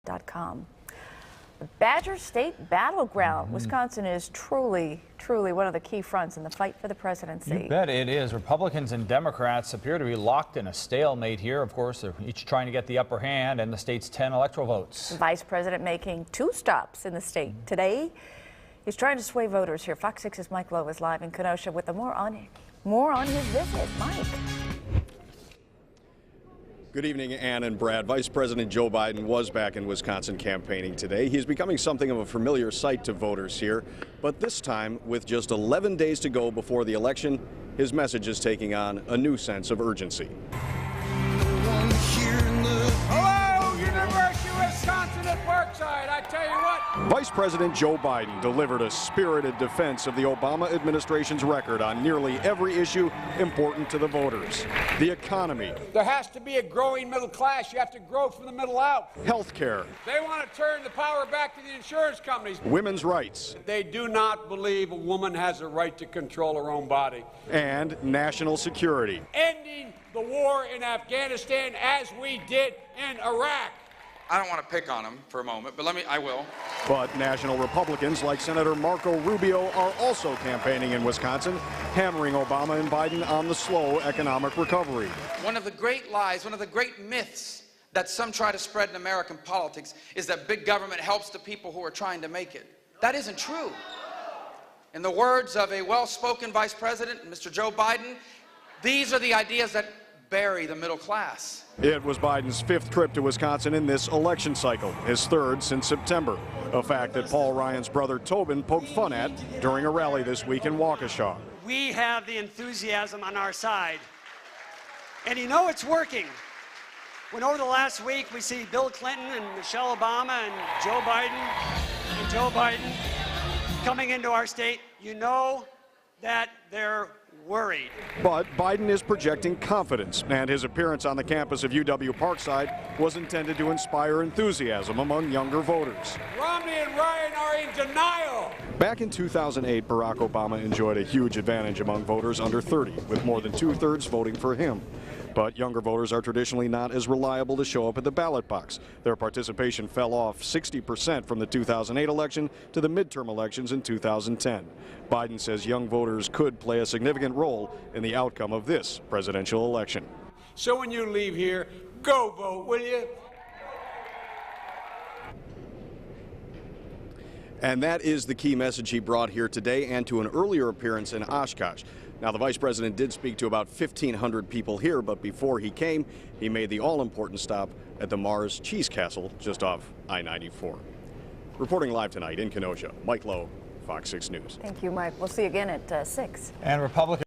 fox6news.com. The Badger State Battleground. Wisconsin is truly one of the key fronts in the fight for the presidency. You bet it is. Republicans and Democrats appear to be locked in a stalemate here. Of course, they're each trying to get the upper hand in the state's 10 electoral votes. The vice president making 2 stops in the state. Today, he's trying to sway voters here. Fox 6's Mike Lowe is live in Kenosha with more on his visit. Mike. Good evening, Ann and Brad. Vice President Joe Biden was back in Wisconsin campaigning today. He's becoming something of a familiar sight to voters here, but this time, with just 11 days to go before the election, his message is taking on a new sense of urgency. Hello, University of Wisconsin at Parkside. I tell you what. Vice President Joe Biden delivered a spirited defense of the Obama administration's record on nearly every issue important to the voters. The economy. There has to be a growing middle class. You have to grow from the middle out. Health care. They want to turn the power back to the insurance companies. Women's rights. They do not believe a woman has a right to control her own body. And national security. Ending the war in Afghanistan as we did in Iraq. I don't want to pick on him for a moment, but I will. But national Republicans like Senator Marco Rubio are also campaigning in Wisconsin, hammering Obama and Biden on the slow economic recovery. One of the great lies, one of the great myths that some try to spread in American politics is that big government helps the people who are trying to make it. That isn't true. In the words of a well-spoken vice president, Mr. Joe Biden, these are the ideas that bury the middle class. It was Biden's 5th trip to Wisconsin in this election cycle, his 3rd since September, a fact that Paul Ryan's brother Tobin poked fun at during a rally this week in Waukesha. We have the enthusiasm on our side, and you know it's working. When over the last week we see Bill Clinton and Michelle Obama and Joe Biden coming into our state, you know that they're worried. But Biden is projecting confidence, and his appearance on the campus of UW-Parkside was intended to inspire enthusiasm among younger voters. Romney and Ryan are in denial. Back in 2008, Barack Obama enjoyed a huge advantage among voters under 30, with more than 2/3 voting for him. But younger voters are traditionally not as reliable to show up at the ballot box. Their participation fell off 60% from the 2008 election to the midterm elections in 2010. Biden says young voters could play a significant role in the outcome of this presidential election. So when you leave here, go vote, will you? And that is the key message he brought here today and to an earlier appearance in Oshkosh. Now, the vice president did speak to about 1,500 people here, but before he came, he made the all-important stop at the Mars Cheese Castle just off I-94. Reporting live tonight in Kenosha, Mike Lowe, Fox 6 News. Thank you, Mike. We'll see you again at 6. And Republicans